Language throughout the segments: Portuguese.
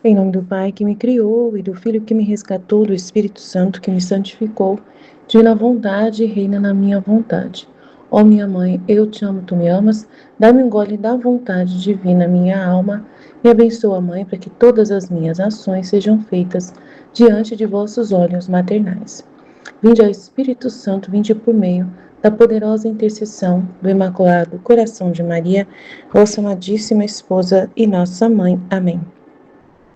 Em nome do Pai que me criou, e do Filho que me resgatou, do Espírito Santo que me santificou, divina vontade reina na minha vontade. Ó minha mãe, eu te amo, tu me amas, dá-me um gole da vontade divina, minha alma, me abençoa, Mãe, para que todas as minhas ações sejam feitas diante de vossos olhos maternais. Vinde ao Espírito Santo, vinde por meio da poderosa intercessão do Imaculado Coração de Maria, vossa amadíssima esposa e nossa mãe. Amém.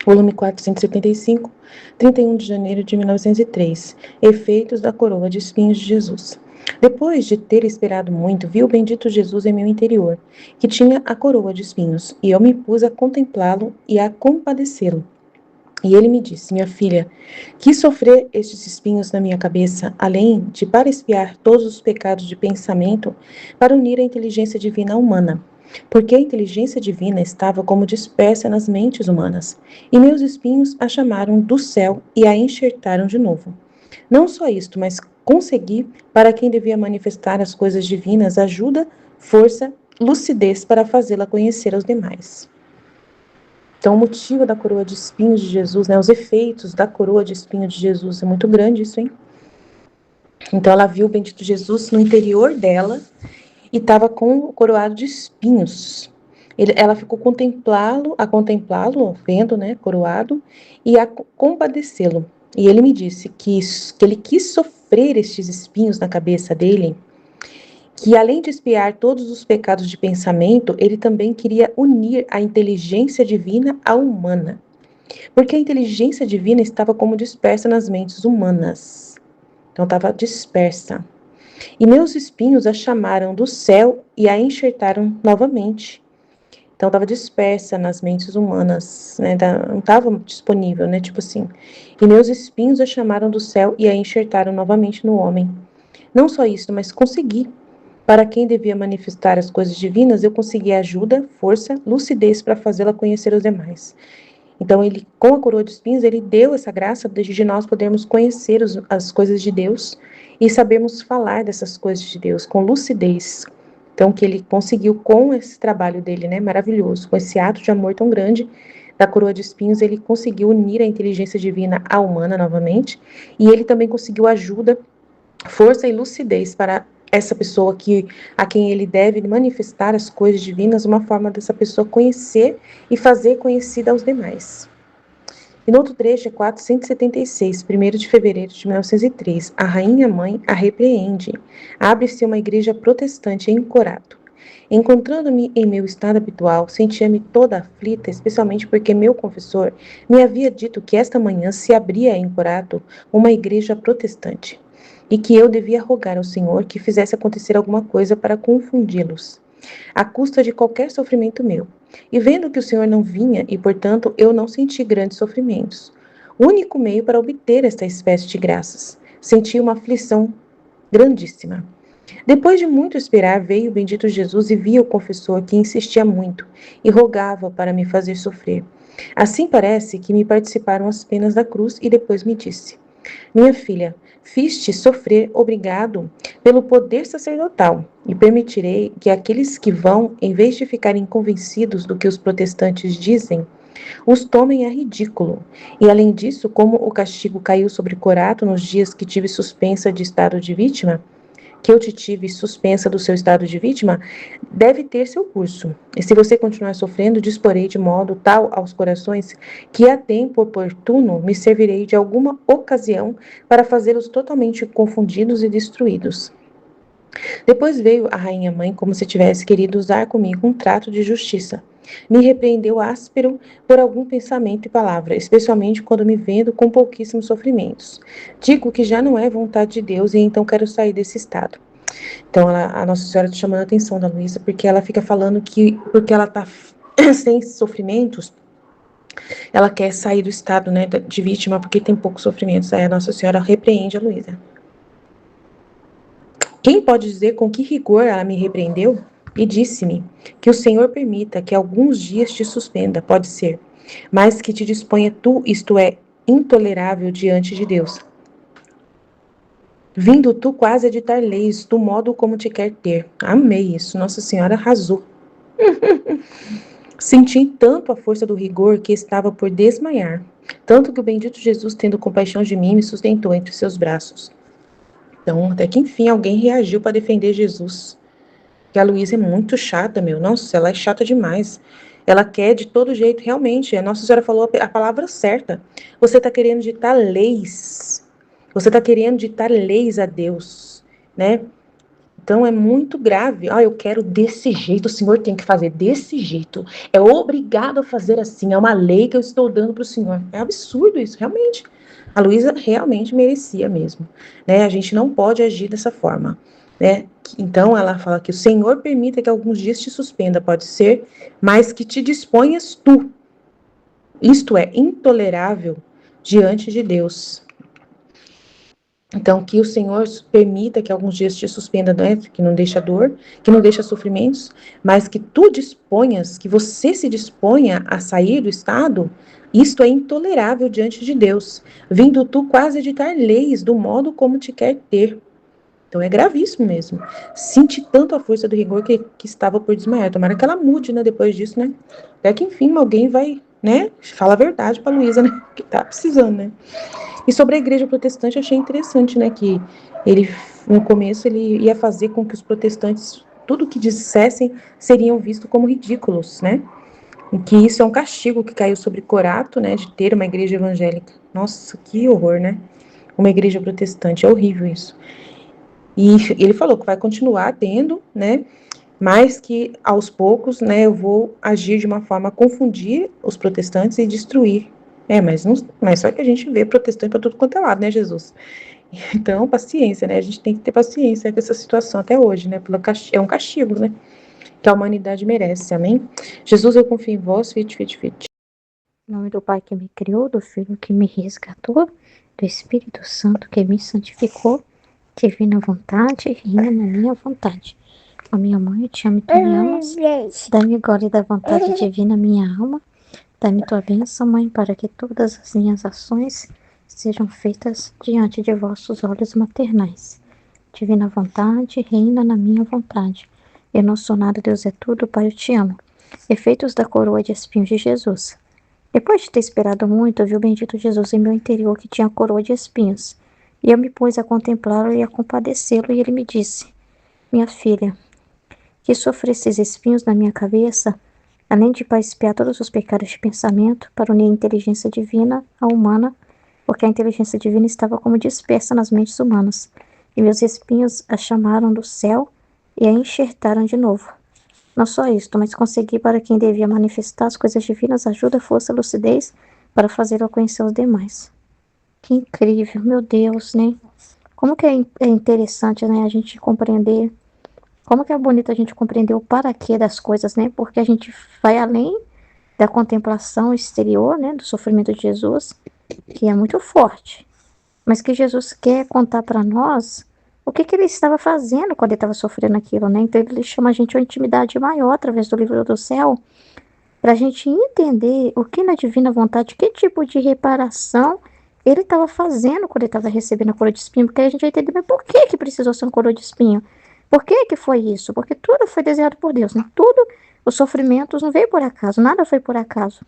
Volume 475, 31 de janeiro de 1903. Efeitos da coroa de espinhos de Jesus. Depois de ter esperado muito, vi o bendito Jesus em meu interior, que tinha a coroa de espinhos, e eu me pus a contemplá-lo e a compadecê-lo. E ele me disse: minha filha, quis sofrer estes espinhos na minha cabeça, além de para expiar todos os pecados de pensamento, para unir a inteligência divina à humana. Porque a inteligência divina estava como dispersa nas mentes humanas, e meus espinhos a chamaram do céu e a enxertaram de novo. Não só isto, mas consegui, para quem devia manifestar as coisas divinas, ajuda, força, lucidez para fazê-la conhecer aos demais. Então, o motivo da coroa de espinhos de Jesus, os efeitos da coroa de espinhos de Jesus, é muito grande isso, hein? Então, ela viu o bendito Jesus no interior dela e estava com o coroado de espinhos. Ela ficou a contemplá-lo, vendo, né, coroado, e a compadecê-lo. E ele me disse que ele quis sofrer estes espinhos na cabeça dele, que além de expiar todos os pecados de pensamento, ele também queria unir a inteligência divina à humana. Porque a inteligência divina estava como dispersa nas mentes humanas. Então estava dispersa. E meus espinhos a chamaram do céu e a enxertaram novamente. Então estava dispersa nas mentes humanas, né? Não estava disponível, né? Tipo assim. E meus espinhos a chamaram do céu e a enxertaram novamente no homem. Não só isso, mas consegui. Para quem devia manifestar as coisas divinas, eu consegui ajuda, força, lucidez para fazê-la conhecer os demais. Então, ele, com a coroa de espinhos, ele deu essa graça de nós podermos conhecer as coisas de Deus e sabermos falar dessas coisas de Deus com lucidez. Então, que ele conseguiu com esse trabalho dele, né, maravilhoso, com esse ato de amor tão grande da coroa de espinhos, ele conseguiu unir a inteligência divina à humana novamente, e ele também conseguiu ajuda, força e lucidez para essa pessoa a quem ele deve manifestar as coisas divinas, uma forma dessa pessoa conhecer e fazer conhecida aos demais. E no outro trecho é 476, 1º de fevereiro de 1903, a Rainha Mãe a repreende. Abre-se uma igreja protestante em Corato. Encontrando-me em meu estado habitual, sentia-me toda aflita, especialmente porque meu confessor me havia dito que esta manhã se abria em Corato uma igreja protestante, e que eu devia rogar ao Senhor que fizesse acontecer alguma coisa para confundi-los, à custa de qualquer sofrimento meu. E vendo que o Senhor não vinha, e portanto eu não senti grandes sofrimentos, o único meio para obter esta espécie de graças, senti uma aflição grandíssima. Depois de muito esperar, veio o bendito Jesus e via o confessor que insistia muito e rogava para me fazer sofrer. Assim parece que me participaram as penas da cruz e depois me disse: minha filha, fiz-te sofrer obrigado pelo poder sacerdotal, e permitirei que aqueles que vão, em vez de ficarem convencidos do que os protestantes dizem, os tomem a ridículo. E além disso, como o castigo caiu sobre Corato nos dias que tive suspensa de estado de vítima, que eu te tive suspensa do seu estado de vítima, deve ter seu curso. E se você continuar sofrendo, disporei de modo tal aos corações que a tempo oportuno me servirei de alguma ocasião para fazê-los totalmente confundidos e destruídos. Depois veio a rainha mãe como se tivesse querido usar comigo um trato de justiça. Me repreendeu áspero por algum pensamento e palavra, especialmente quando me vendo com pouquíssimos sofrimentos. Digo que já não é vontade de Deus e então quero sair desse estado. Então, a Nossa Senhora está chamando a atenção da Luísa, porque ela fica falando que, porque ela está sem sofrimentos, ela quer sair do estado, né, de vítima, porque tem poucos sofrimentos. Aí a Nossa Senhora repreende a Luísa. Quem pode dizer com que rigor ela me repreendeu? E disse-me que o Senhor permita que alguns dias te suspenda, pode ser, mas que te disponha tu, isto é, intolerável diante de Deus. Vindo tu quase a ditar leis do modo como te quer ter. Amei isso, Nossa Senhora arrasou. Senti tanto a força do rigor que estava por desmaiar, tanto que o bendito Jesus, tendo compaixão de mim, me sustentou entre seus braços. Então, até que enfim, alguém reagiu para defender Jesus. Porque a Luísa é muito chata, meu. Nossa, ela é chata demais. Ela quer de todo jeito, realmente. A Nossa Senhora falou a palavra certa. Você está querendo ditar leis. Você está querendo ditar leis a Deus, né? Então é muito grave. Eu quero desse jeito, o Senhor tem que fazer desse jeito. É obrigado a fazer assim. É uma lei que eu estou dando para o Senhor. É absurdo isso, realmente. A Luísa realmente merecia mesmo, né? A gente não pode agir dessa forma, né? Então ela fala que o Senhor permita que alguns dias te suspenda, pode ser, mas que te disponhas tu. Isto é intolerável diante de Deus. Então, que o Senhor permita que alguns dias te suspenda, né? Que não deixa dor, que não deixa sofrimentos, mas que tu disponhas, que você se disponha a sair do estado, isto é intolerável diante de Deus, vindo tu quase editar leis do modo como te quer ter. Então é gravíssimo mesmo. Senti tanto a força do rigor que estava por desmaiar. Tomara que ela mude, né, depois disso, né? Até que enfim alguém vai, né, fala a verdade para Luísa, né? Que tá precisando, né? E sobre a igreja protestante, achei interessante, né, que ele, no começo, ele ia fazer com que os protestantes, tudo que dissessem, seriam vistos como ridículos, né? E que isso é um castigo que caiu sobre Corato, né, de ter uma igreja evangélica. Nossa, que horror, né? Uma igreja protestante, é horrível isso. E ele falou que vai continuar tendo, né, mas que aos poucos, né, eu vou agir de uma forma a confundir os protestantes e destruir. Mas só que a gente vê protestante para tudo quanto é lado, né, Jesus? Então, paciência, né? A gente tem que ter paciência com essa situação até hoje, né? É um castigo, né? Que a humanidade merece, amém? Jesus, eu confio em vós, fit, fit, fit. Em nome do Pai que me criou, do Filho que me resgatou, do Espírito Santo que me santificou, divina vontade, reina na minha vontade. A minha mãe, eu te amo e tu me amas. Dá-me glória da vontade divina, minha alma. Dá-me tua bênção, Mãe, para que todas as minhas ações sejam feitas diante de vossos olhos maternais. Divina vontade, reina na minha vontade. Eu não sou nada, Deus é tudo, Pai, eu te amo. Efeitos da coroa de espinhos de Jesus. Depois de ter esperado muito, eu vi o bendito Jesus em meu interior que tinha coroa de espinhos. E eu me pus a contemplá-lo e a compadecê-lo, e ele me disse: Minha filha, que sofri esses espinhos na minha cabeça, além de para expiar todos os pecados de pensamento, para unir a inteligência divina à humana, porque a inteligência divina estava como dispersa nas mentes humanas, e meus espinhos a chamaram do céu e a enxertaram de novo. Não só isto, mas consegui para quem devia manifestar as coisas divinas ajuda, força, lucidez, para fazê-lo conhecer os demais. Que incrível, meu Deus, né? Como que é interessante, né, a gente compreender, como que é bonito a gente compreender o para quê das coisas, né? Porque a gente vai além da contemplação exterior, né, do sofrimento de Jesus, que é muito forte, mas que Jesus quer contar para nós o que ele estava fazendo quando ele estava sofrendo aquilo, né? Então ele chama a gente a uma intimidade maior através do livro do céu, para a gente entender o que na divina vontade, que tipo de reparação ele estava fazendo quando ele estava recebendo a coroa de espinho, porque aí a gente vai entender, mas por que precisou ser uma coroa de espinho? Por que foi isso? Porque tudo foi desenhado por Deus, né? Tudo, os sofrimentos não veio por acaso, nada foi por acaso.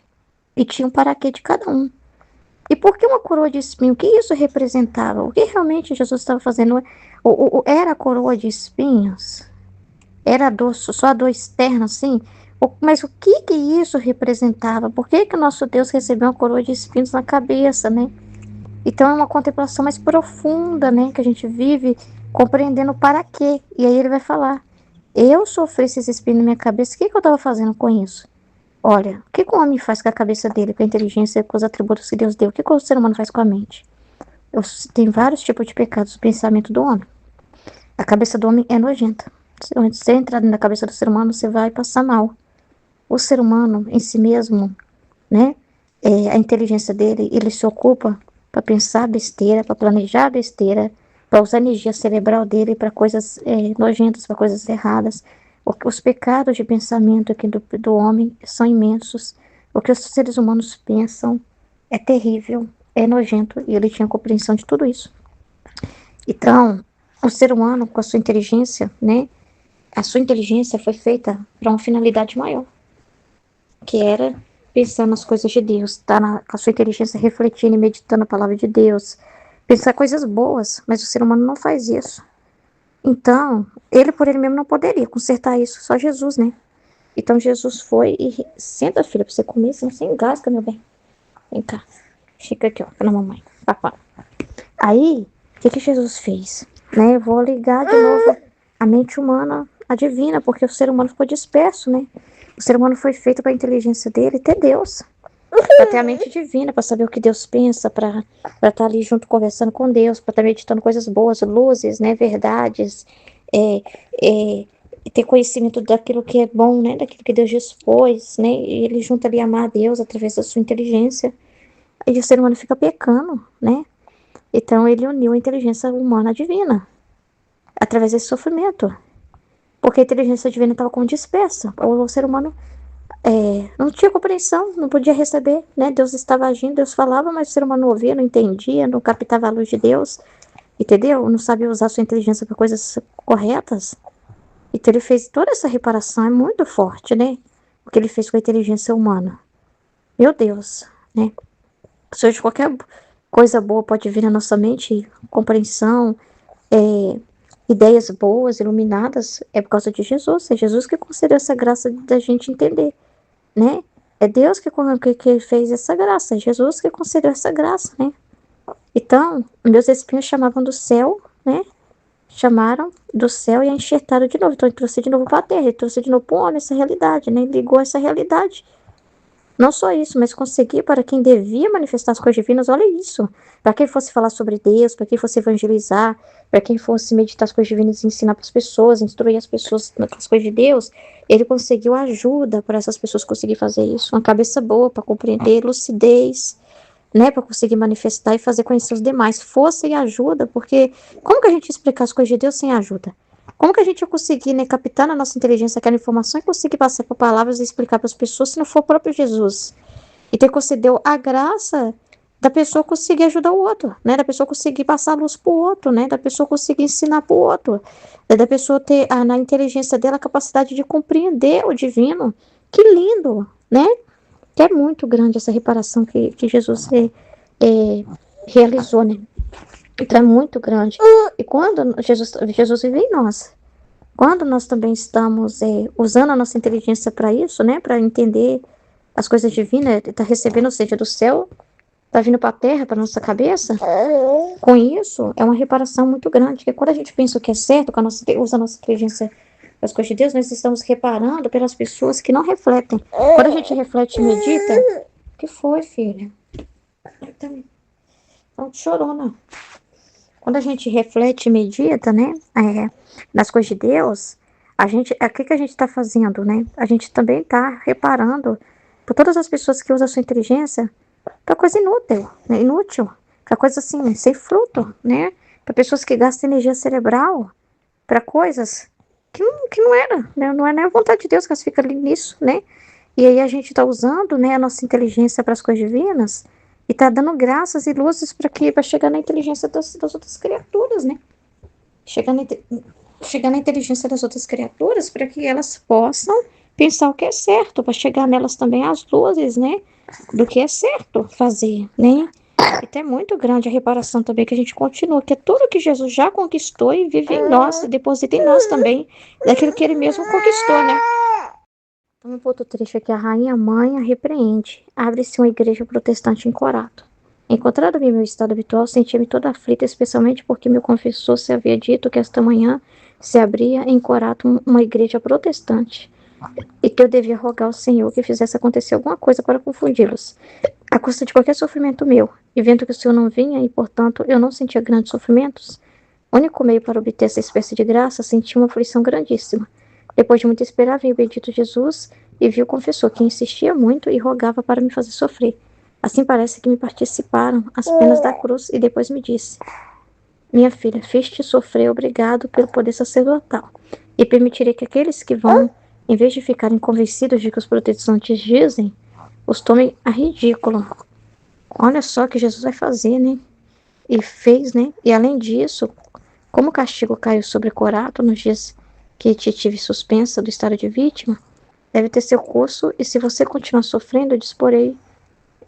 E tinha um para quê de cada um. E por que uma coroa de espinho? O que isso representava? O que realmente Jesus estava fazendo? Era a coroa de espinhos? Era a dor, só a dor externa, assim? Mas o que isso representava? Por que o nosso Deus recebeu uma coroa de espinhos na cabeça, né? Então é uma contemplação mais profunda, né? Que a gente vive compreendendo para quê. E aí ele vai falar, eu sofri esses espinhos na minha cabeça, o que eu estava fazendo com isso? Olha, o que o homem faz com a cabeça dele, com a inteligência, com os atributos que Deus deu? O que o ser humano faz com a mente? Tem vários tipos de pecados, o pensamento do homem. A cabeça do homem é nojenta. Se você entrar na cabeça do ser humano, você vai passar mal. O ser humano em si mesmo, né? A inteligência dele, ele se ocupa para pensar besteira, para planejar besteira, para usar a energia cerebral dele para coisas nojentas, para coisas erradas. Os pecados de pensamento aqui do homem são imensos. O que os seres humanos pensam é terrível, é nojento, e ele tinha compreensão de tudo isso. Então, o ser humano, com a sua inteligência, né? A sua inteligência foi feita para uma finalidade maior. que era pensar nas coisas de Deus, tá com a sua inteligência refletindo e meditando a palavra de Deus, pensar coisas boas, mas o ser humano não faz isso. Então, ele por ele mesmo não poderia consertar isso, só Jesus, né? Então Jesus foi e senta, filha, pra você comer, senão você engasga, meu bem. Vem cá, fica aqui, ó, na mamãe, papai. Aí, o que Jesus fez? Né? Eu vou ligar de novo a mente humana, a divina, porque o ser humano ficou disperso, né? O ser humano foi feito para a inteligência dele ter Deus, para ter a mente divina, para saber o que Deus pensa, para estar ali junto conversando com Deus, para estar meditando coisas boas, luzes, né? Verdades, é, é, ter conhecimento daquilo que é bom, né? Daquilo que Deus dispôs, né? E ele junta ali a amar a Deus através da sua inteligência. E o ser humano fica pecando, né? Então ele uniu a inteligência humana à divina, através desse sofrimento. Porque a inteligência divina estava como dispersa. O ser humano não tinha compreensão, não podia receber, né? Deus estava agindo, Deus falava, mas o ser humano não ouvia, não entendia, não captava a luz de Deus, entendeu? Não sabia usar sua inteligência para coisas corretas. Então ele fez toda essa reparação, é muito forte, né? O que ele fez com a inteligência humana. Meu Deus, né? Se hoje qualquer coisa boa pode vir na nossa mente, compreensão, ideias boas, iluminadas, é por causa de Jesus. É Jesus que concedeu essa graça da gente entender, né? É Deus que fez essa graça, é Jesus que concedeu essa graça, né? Então, meus espinhos chamavam do céu, né? Chamaram do céu e a enxertaram de novo. Então, ele trouxe de novo para a terra, ele trouxe de novo para o homem essa realidade, né? Ele ligou essa realidade. Não só isso, mas conseguir para quem devia manifestar as coisas divinas, olha isso. Para quem fosse falar sobre Deus, para quem fosse evangelizar, para quem fosse meditar as coisas divinas e ensinar para as pessoas, instruir as pessoas nas coisas de Deus, ele conseguiu ajuda para essas pessoas conseguirem fazer isso. Uma cabeça boa para compreender, lucidez, né, para conseguir manifestar e fazer conhecer os demais. Força e ajuda, porque como que a gente explicar as coisas de Deus sem ajuda? Como que a gente vai conseguir, né, captar na nossa inteligência aquela informação e conseguir passar por palavras e explicar para as pessoas se não for o próprio Jesus? E ter concedeu a graça da pessoa conseguir ajudar o outro, né? Da pessoa conseguir passar a luz para o outro, né? Da pessoa conseguir ensinar para o outro, da pessoa ter na inteligência dela a capacidade de compreender o divino. Que lindo, né? Que é muito grande essa reparação que Jesus realizou, né? Então é muito grande. E quando Jesus vive em nós, quando nós também estamos usando a nossa inteligência para isso, né? Para entender as coisas divinas, está recebendo, ou seja, do céu, está vindo para a terra, para nossa cabeça. Com isso, é uma reparação muito grande. Porque quando a gente pensa o que é certo, usa a nossa inteligência para as coisas de Deus, nós estamos reparando pelas pessoas que não refletem. Quando a gente reflete e medita, o que foi, filha? Então, chorona. Quando a gente reflete e medita, né, nas coisas de Deus, o que a gente está fazendo, né? A gente também está reparando por todas as pessoas que usam a sua inteligência para coisa inútil, né? Inútil, para coisa assim, sem fruto, né? Para pessoas que gastam energia cerebral para coisas que não era, né? Não é nem a vontade de Deus que elas ficam ali nisso, né? E aí a gente está usando, né, a nossa inteligência para as coisas divinas e está dando graças e luzes para chegar na inteligência das outras criaturas, né? Chegar na inteligência das outras criaturas para que elas possam pensar o que é certo, para chegar nelas também as luzes, né? Do que é certo fazer, né? Então é muito grande a reparação também que a gente continua, que é tudo que Jesus já conquistou e vive em nós, e deposita em nós também, daquilo que ele mesmo conquistou, né? Vamos para outro trecho aqui. A rainha mãe a repreende. Abre-se uma igreja protestante em Corato. Encontrado-me em meu estado habitual, sentia-me toda aflita, especialmente porque meu confessor se havia dito que esta manhã se abria em Corato uma igreja protestante e que eu devia rogar ao Senhor que fizesse acontecer alguma coisa para confundi-los, à custa de qualquer sofrimento meu. E vendo que o Senhor não vinha e, portanto, eu não sentia grandes sofrimentos, o único meio para obter essa espécie de graça, senti uma aflição grandíssima. Depois de muito esperar, veio o bendito Jesus e viu o confessor, que insistia muito e rogava para me fazer sofrer. Assim parece que me participaram as penas da cruz e depois me disse: minha filha, fiz-te sofrer obrigado pelo poder sacerdotal e permitirei que aqueles que vão, em vez de ficarem convencidos de que os protestantes dizem, os tomem a ridículo. Olha só o que Jesus vai fazer, né? E fez, né? E além disso, como o castigo caiu sobre Corato nos dias que te tive suspensa do estado de vítima, deve ter seu curso, e se você continuar sofrendo, eu disporei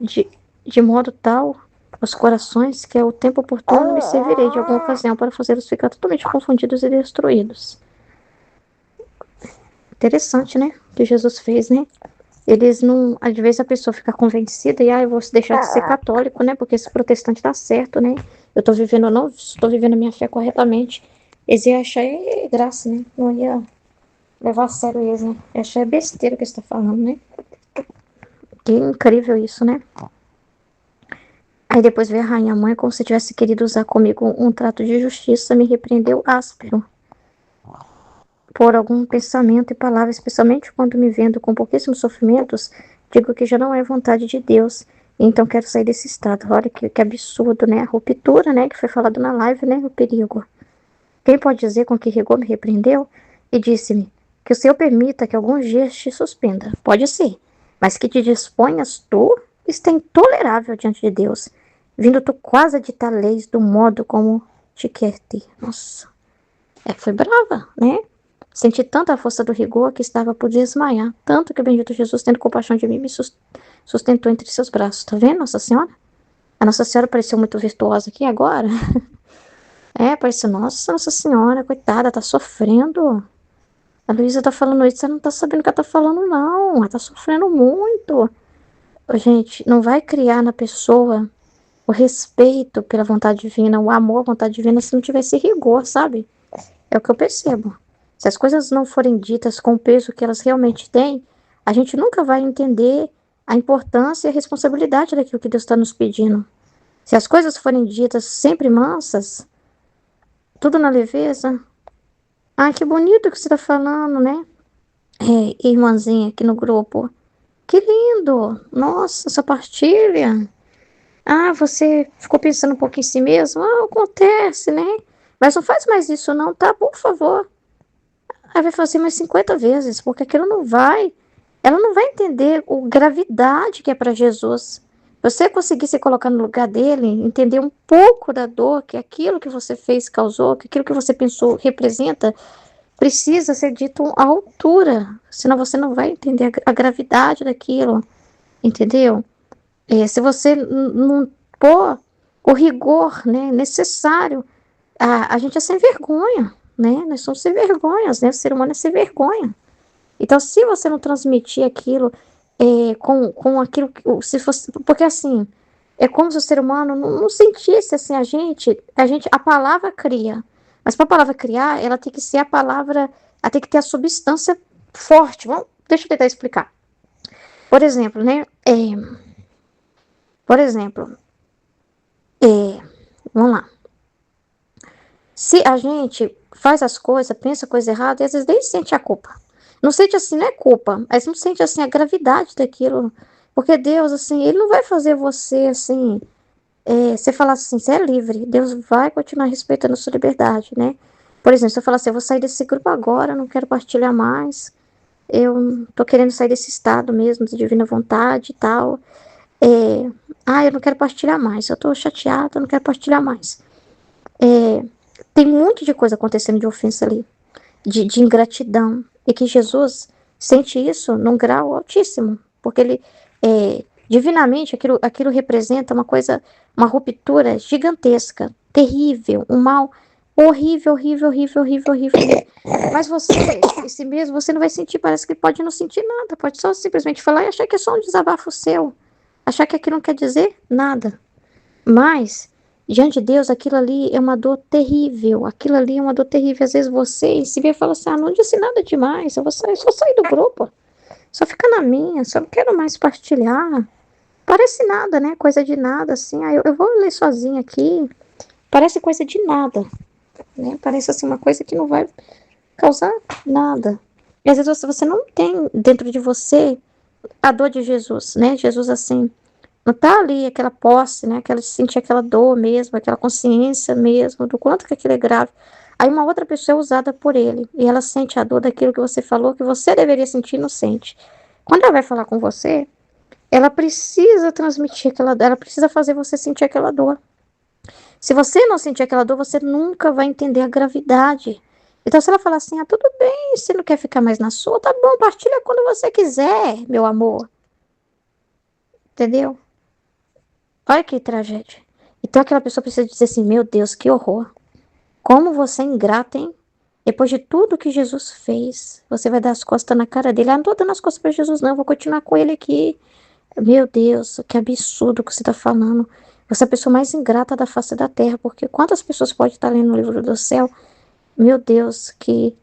de modo tal os corações que é o tempo oportuno me servirei de alguma ocasião para fazê-los ficar totalmente confundidos e destruídos. Interessante, né? O que Jesus fez, né? Eles não. Às vezes a pessoa fica convencida e, eu vou deixar de ser católico, né? Porque esse protestante tá certo, né? Eu tô vivendo, não estou vivendo a minha fé corretamente. Eles iam achar graça, né? Não ia levar a sério eles, né? Ia achar besteira o que eles estão falando, né? Que incrível isso, né? Aí depois veio a rainha mãe, como se tivesse querido usar comigo um trato de justiça, me repreendeu áspero por algum pensamento e palavra, especialmente quando me vendo com pouquíssimos sofrimentos, digo que já não é vontade de Deus, e então quero sair desse estado. Olha que absurdo, né? A ruptura, né? Que foi falado na live, né? O perigo. Quem pode dizer com que rigor me repreendeu? E disse-me que o Senhor permita que alguns dias te suspenda. Pode ser, mas que te disponhas tu, isto é intolerável diante de Deus, vindo tu quase a ditar leis do modo como te quer ter. Nossa, foi brava, né? Senti tanta força do rigor que estava por desmaiar, tanto que o bendito Jesus, tendo compaixão de mim, me sustentou entre seus braços. Tá vendo, Nossa Senhora? A Nossa Senhora pareceu muito virtuosa aqui agora. Pareceu, Nossa Senhora, coitada, tá sofrendo. A Luísa tá falando isso, você não tá sabendo o que ela tá falando, não. Ela tá sofrendo muito. Gente, não vai criar na pessoa o respeito pela vontade divina, o amor à vontade divina, se não tiver esse rigor, sabe? É o que eu percebo. Se as coisas não forem ditas com o peso que elas realmente têm, a gente nunca vai entender a importância e a responsabilidade daquilo que Deus está nos pedindo. Se as coisas forem ditas sempre mansas, tudo na leveza. Ah, que bonito que você está falando, né? Irmãzinha aqui no grupo. Que lindo! Nossa, essa partilha. Ah, você ficou pensando um pouco em si mesmo? Ah, acontece, né? Mas não faz mais isso não, tá? Por favor. Aí vai fazer mais 50 vezes, porque aquilo não vai. Ela não vai entender a gravidade que é para Jesus. Você conseguir se colocar no lugar dele, entender um pouco da dor que aquilo que você fez causou, que aquilo que você pensou representa, precisa ser dito à altura. Senão você não vai entender a gravidade daquilo. Entendeu? Se você não pôr o rigor, né, necessário, a gente é sem vergonha, né? Nós somos sem vergonhas, né? O ser humano é sem vergonha. Então, se você não transmitir aquilo com aquilo que se fosse, porque assim, é como se o ser humano não sentisse assim, a palavra cria. Mas para a palavra criar, ela tem que ser a palavra, ela tem que ter a substância forte. Deixa eu tentar explicar. Por exemplo, né? Por exemplo, vamos lá. Se a gente faz as coisas, pensa coisa errada, e às vezes nem sente a culpa. Não sente assim, não é culpa, mas não sente assim a gravidade daquilo. Porque Deus, assim, Ele não vai fazer você assim. Você falar assim, você é livre. Deus vai continuar respeitando a sua liberdade, né? Por exemplo, se eu falar assim, eu vou sair desse grupo agora, não quero partilhar mais. Eu tô querendo sair desse estado mesmo, de divina vontade e tal. Eu não quero partilhar mais. Eu tô chateada, eu não quero partilhar mais. Tem um monte de coisa acontecendo de ofensa ali, de ingratidão, e que Jesus sente isso num grau altíssimo, porque ele, divinamente, aquilo representa uma coisa, uma ruptura gigantesca, terrível, um mal horrível, horrível, horrível, horrível, horrível. Mas você, esse mesmo, você não vai sentir, parece que pode não sentir nada, pode só simplesmente falar e achar que é só um desabafo seu, achar que aquilo não quer dizer nada. Mas, diante de Deus, aquilo ali é uma dor terrível. Aquilo ali é uma dor terrível. Às vezes você se vê e fala assim, não disse nada demais. Eu vou sair, só sair do grupo. Só fica na minha, só não quero mais partilhar. Parece nada, né? Coisa de nada, assim. Eu vou ler sozinha aqui. Parece coisa de nada, né? Parece, assim, uma coisa que não vai causar nada. E às vezes você não tem dentro de você a dor de Jesus, né? Jesus, assim, não tá ali aquela posse, né? Aquela sentir aquela dor mesmo, aquela consciência mesmo do quanto que aquilo é grave. Aí uma outra pessoa é usada por ele e ela sente a dor daquilo que você falou que você deveria sentir e não sente. Quando ela vai falar com você, ela precisa transmitir aquela dor, ela precisa fazer você sentir aquela dor. Se você não sentir aquela dor, você nunca vai entender a gravidade Então, se ela falar assim, tudo bem, se não quer ficar mais na sua, tá bom, partilha quando você quiser, meu amor. Entendeu? Olha que tragédia. Então, aquela pessoa precisa dizer assim, meu Deus, que horror. Como você é ingrata, hein? Depois de tudo que Jesus fez, você vai dar as costas na cara dele. Não tô dando as costas para Jesus, não, eu vou continuar com ele aqui. Meu Deus, que absurdo que você está falando. Você é a pessoa mais ingrata da face da terra, porque quantas pessoas podem estar lendo o livro do céu? Meu Deus, que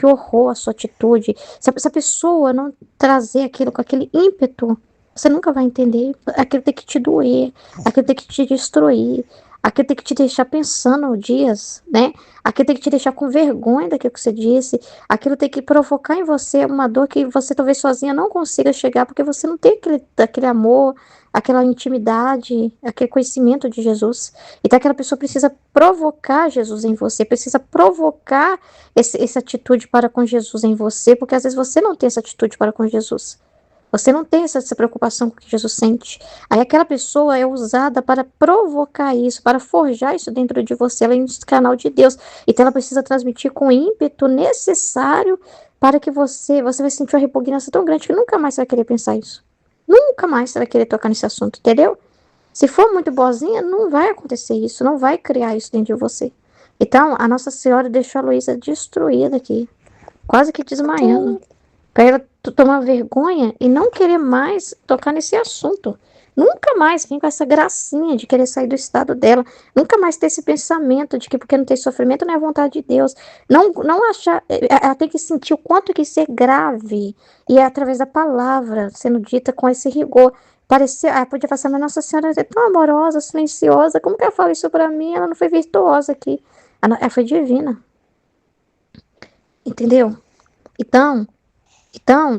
horror a sua atitude. Se essa pessoa não trazer aquilo com aquele ímpeto, você nunca vai entender. Aquilo tem que te doer, aquilo tem que te destruir, aquilo tem que te deixar pensando dias, né? Aquilo tem que te deixar com vergonha daquilo que você disse, aquilo tem que provocar em você uma dor que você talvez sozinha não consiga chegar, porque você não tem aquele amor, aquela intimidade, aquele conhecimento de Jesus. Então aquela pessoa precisa provocar Jesus em você, precisa provocar essa atitude para com Jesus em você, porque às vezes você não tem essa atitude para com Jesus. Você não tem essa preocupação com o que Jesus sente. Aí aquela pessoa é usada para provocar isso, para forjar isso dentro de você. Ela é um canal de Deus. Então ela precisa transmitir com o ímpeto necessário para que você vai sentir uma repugnância tão grande que nunca mais você vai querer pensar isso. Nunca mais você vai querer tocar nesse assunto, entendeu? Se for muito boazinha, não vai acontecer isso, não vai criar isso dentro de você. Então, a Nossa Senhora deixou a Luísa destruída aqui, quase que desmaiando, para ela tomar vergonha e não querer mais tocar nesse assunto. Nunca mais vir com essa gracinha de querer sair do estado dela. Nunca mais ter esse pensamento de que porque não tem sofrimento não é vontade de Deus. Não achar. Ela tem que sentir o quanto que isso é grave. E é através da palavra sendo dita com esse rigor. Parecia, podia passar, mas Nossa Senhora é tão amorosa, silenciosa. Como que ela fala isso pra mim? Ela não foi virtuosa aqui. Ela foi divina. Entendeu? Então,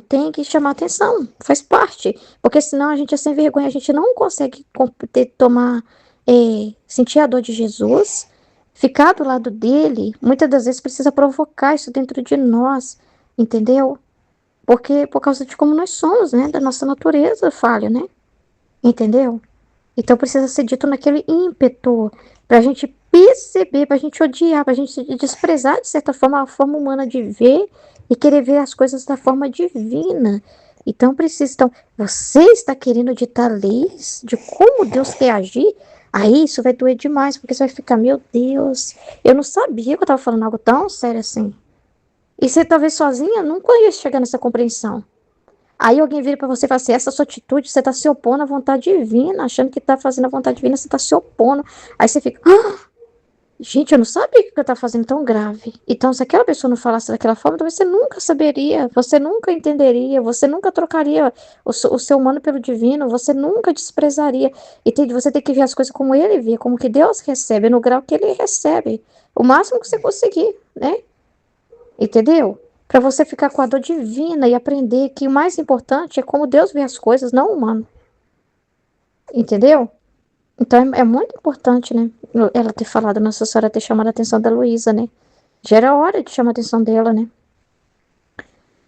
tem que chamar atenção, faz parte, porque senão a gente é sem vergonha, a gente não consegue sentir a dor de Jesus, ficar do lado dele, muitas das vezes precisa provocar isso dentro de nós, entendeu? Porque por causa de como nós somos, né, da nossa natureza falha, né, entendeu? Então precisa ser dito naquele ímpeto, pra gente perceber, pra gente odiar, pra gente desprezar, de certa forma, a forma humana de ver e querer ver as coisas da forma divina. Então precisa. Então, você está querendo ditar leis de como Deus quer agir? Aí isso vai doer demais, porque você vai ficar, meu Deus, eu não sabia que eu estava falando algo tão sério assim. E você talvez sozinha nunca ia chegar nessa compreensão. Aí alguém vira pra você e fala assim, essa sua atitude, você tá se opondo à vontade divina, achando que tá fazendo a vontade divina, você tá se opondo. Aí você fica, gente, eu não sabia que eu tava fazendo tão grave. Então, se aquela pessoa não falasse daquela forma, talvez você nunca saberia, você nunca entenderia, você nunca trocaria o seu humano pelo divino, você nunca desprezaria. Você tem que ver as coisas como ele vê, como que Deus recebe, no grau que ele recebe. O máximo que você conseguir, né? Entendeu? Para você ficar com a dor divina e aprender que o mais importante é como Deus vê as coisas, não o humano. Entendeu? Então é muito importante, né? Ela ter falado, Nossa Senhora ter chamado a atenção da Luísa, né? Já era hora de chamar a atenção dela, né?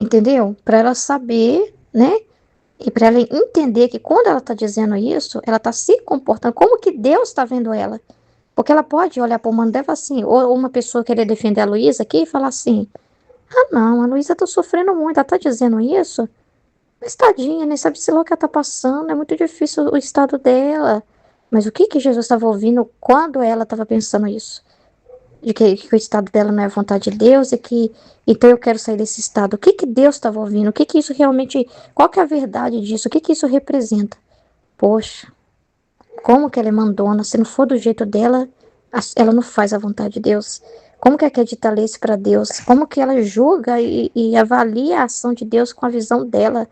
Entendeu? Para ela saber, né? E para ela entender que quando ela tá dizendo isso, ela tá se comportando como que Deus está vendo ela. Porque ela pode olhar para o humano dela assim, ou uma pessoa querer defender a Luísa aqui e falar assim, não, a Luísa tá sofrendo muito, ela tá dizendo isso? Mas tadinha, nem sabe se lá o que ela tá passando, é muito difícil o estado dela. Mas o que que Jesus estava ouvindo quando ela estava pensando isso? De que o estado dela não é a vontade de Deus e que, então eu quero sair desse estado. O que que Deus estava ouvindo? O que que isso realmente, qual que é a verdade disso? O que que isso representa? Poxa, como que ela é mandona, se não for do jeito dela, ela não faz a vontade de Deus. Como que ela quer ditar leis para Deus? Como que ela julga e avalia a ação de Deus com a visão dela?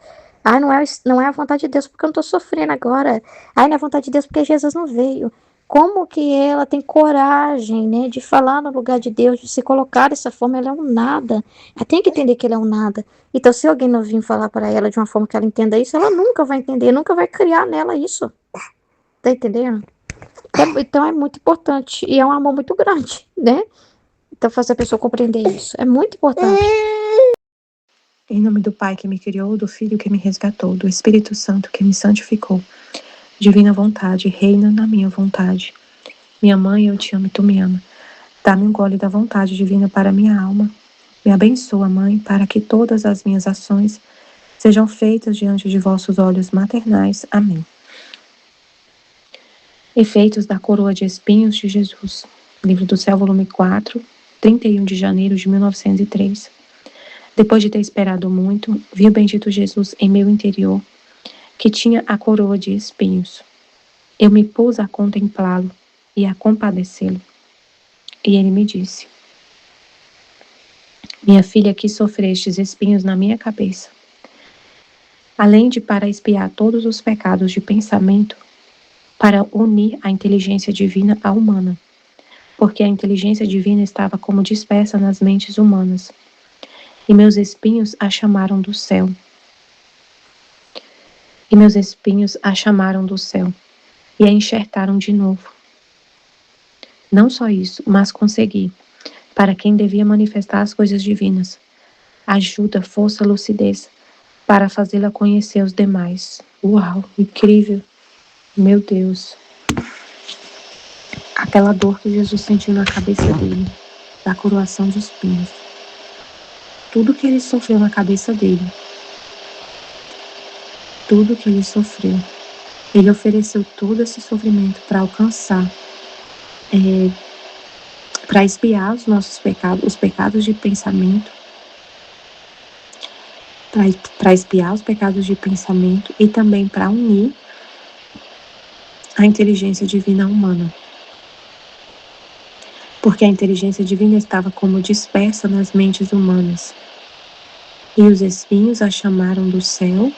Não é a vontade de Deus porque eu não estou sofrendo agora. Não é a vontade de Deus porque Jesus não veio. Como que ela tem coragem, né, de falar no lugar de Deus, de se colocar dessa forma? Ela é um nada. Ela tem que entender que ela é um nada. Então, se alguém não vir falar para ela de uma forma que ela entenda isso, ela nunca vai entender, nunca vai criar nela isso. Tá entendendo? Então é muito importante. E é um amor muito grande, né? Então fazer a pessoa compreender isso. É muito importante. Em nome do Pai que me criou, do Filho que me resgatou, do Espírito Santo que me santificou. Divina vontade, reina na minha vontade. Minha mãe, eu te amo e tu me ama. Dá-me um gole da vontade divina para minha alma. Me abençoa, Mãe, para que todas as minhas ações sejam feitas diante de vossos olhos maternais. Amém. Efeitos da coroa de espinhos de Jesus. Livro do Céu, volume 4, 31 de janeiro de 1903. Depois de ter esperado muito, vi o bendito Jesus em meu interior, que tinha a coroa de espinhos. Eu me pus a contemplá-lo e a compadecê-lo. E ele me disse: minha filha, que sofrestes espinhos na minha cabeça, além de para expiar todos os pecados de pensamento, para unir a inteligência divina à humana, porque a inteligência divina estava como dispersa nas mentes humanas, e meus espinhos a chamaram do céu. E meus espinhos a chamaram do céu, e a enxertaram de novo. Não só isso, mas consegui, para quem devia manifestar as coisas divinas, ajuda, força, lucidez, para fazê-la conhecer os demais. Uau, incrível! Meu Deus! Aquela dor que Jesus sentiu na cabeça dele, da coroação de espinhos. Tudo que ele sofreu na cabeça dele, tudo que ele sofreu, ele ofereceu todo esse sofrimento para alcançar, para expiar os nossos pecados, os pecados de pensamento, para expiar os pecados de pensamento e também para unir a inteligência divina humana. Porque a inteligência divina estava como dispersa nas mentes humanas. E os espinhos a chamaram do céu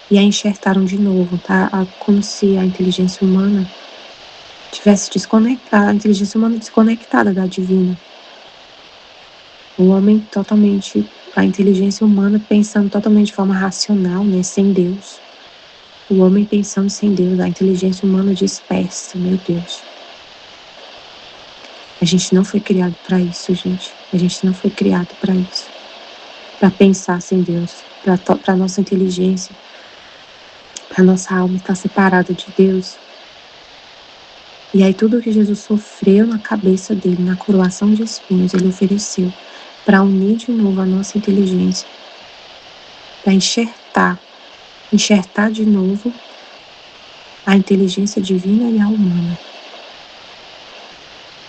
e a enxertaram de novo, tá? Como se a inteligência humana tivesse desconectada, a inteligência humana desconectada da divina. O homem totalmente, a inteligência humana pensando totalmente de forma racional, né? Sem Deus. O homem pensando sem Deus, a inteligência humana dispersa, meu Deus. A gente não foi criado para isso, gente. A gente não foi criado para isso. Para pensar sem Deus, para nossa inteligência, para nossa alma estar separada de Deus. E aí tudo que Jesus sofreu na cabeça dele, na coroação de espinhos, ele ofereceu para unir de novo a nossa inteligência, para enxertar de novo a inteligência divina e a humana.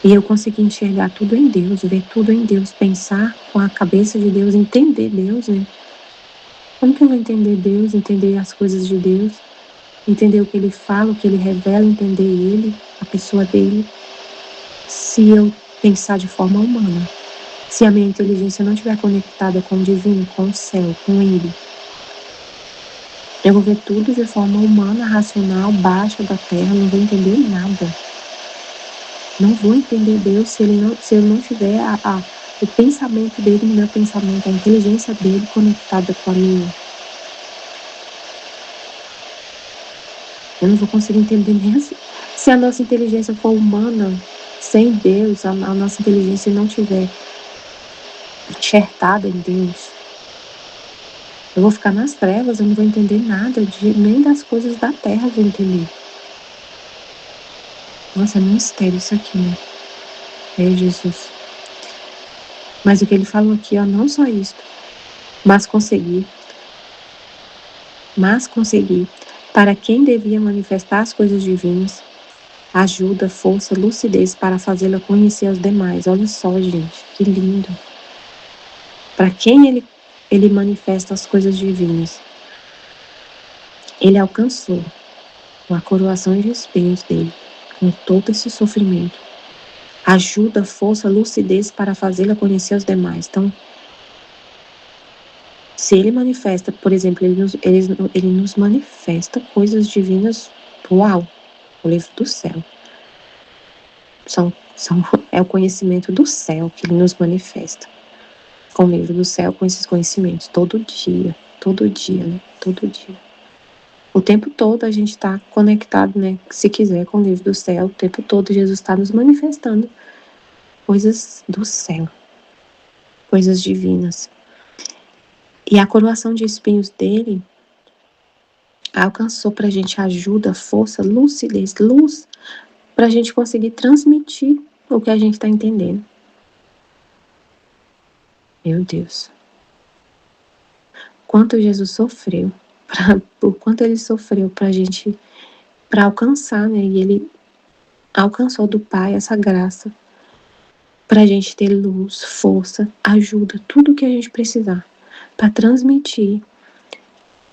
E eu consegui enxergar tudo em Deus, ver tudo em Deus, pensar com a cabeça de Deus, entender Deus, né? Como que eu vou entender Deus, entender as coisas de Deus, entender o que Ele fala, o que Ele revela, entender Ele, a pessoa dele, se eu pensar de forma humana? Se a minha inteligência não estiver conectada com o divino, com o céu, com Ele, eu vou ver tudo de forma humana, racional, baixa da terra, não vou entender nada. Não vou entender Deus se eu não tiver o pensamento dele no meu pensamento, a inteligência dele conectada com a minha. Eu não vou conseguir entender nem assim. Se a nossa inteligência for humana, sem Deus, a nossa inteligência não tiver enxertada em Deus, eu vou ficar nas trevas, eu não vou entender nada, nem das coisas da terra eu vou entender. Nossa, é um mistério isso aqui, né? É Jesus. Mas o que ele falou aqui, ó, não só isso, mas consegui, para quem devia manifestar as coisas divinas, ajuda, força, lucidez para fazê-la conhecer aos demais. Olha só, gente, que lindo. Para quem ele manifesta as coisas divinas, ele alcançou com a coroação de espinhos dele, com todo esse sofrimento, ajuda, força, lucidez para fazê-la conhecer aos demais. Então, se ele manifesta, por exemplo, ele nos manifesta coisas divinas, uau, o livro do céu. É o conhecimento do céu que ele nos manifesta. Com o livro do céu, com esses conhecimentos, todo dia, né? Todo dia. O tempo todo a gente está conectado, né? Se quiser, com o livro do céu, o tempo todo Jesus está nos manifestando coisas do céu, coisas divinas. E a coroação de espinhos dele alcançou para a gente ajuda, força, lucidez, luz, para a gente conseguir transmitir o que a gente está entendendo. Meu Deus. Quanto Jesus sofreu, o quanto ele sofreu pra gente, pra alcançar, né? E ele alcançou do Pai essa graça pra gente ter luz, força, ajuda, tudo que a gente precisar para transmitir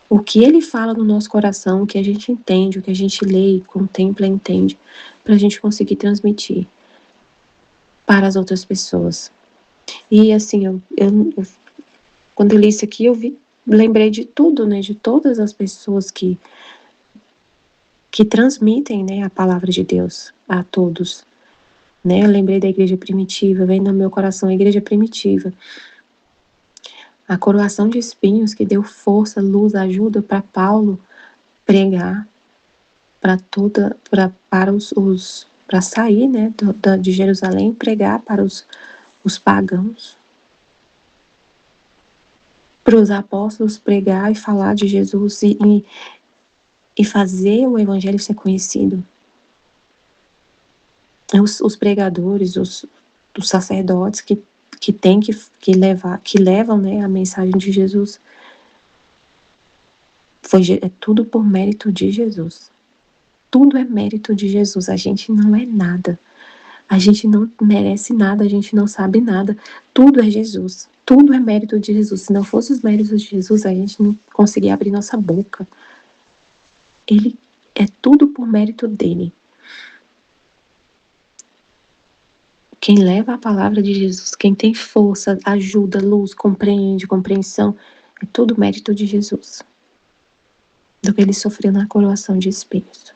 o que ele fala no nosso coração, o que a gente entende, o que a gente lê, contempla e entende, para a gente conseguir transmitir para as outras pessoas. E assim, quando eu li isso aqui, lembrei de tudo, né, de todas as pessoas que transmitem, né, a palavra de Deus a todos, né? Eu lembrei da igreja primitiva, vem no meu coração a igreja primitiva, a coroação de espinhos que deu força, luz, ajuda para Paulo pregar para sair, né, de Jerusalém e pregar para os pagãos, para os apóstolos pregar e falar de Jesus e fazer o evangelho ser conhecido. Os pregadores, os sacerdotes que têm que levar, que levam, né, a mensagem de Jesus, é tudo por mérito de Jesus. Tudo é mérito de Jesus. A gente não é nada. A gente não merece nada, a gente não sabe nada. Tudo é Jesus. Tudo é mérito de Jesus. Se não fosse os méritos de Jesus, a gente não conseguia abrir nossa boca. Ele é tudo por mérito dele. Quem leva a palavra de Jesus, quem tem força, ajuda, luz, compreende, compreensão, é tudo mérito de Jesus. Do que ele sofreu na coroação de espinhos.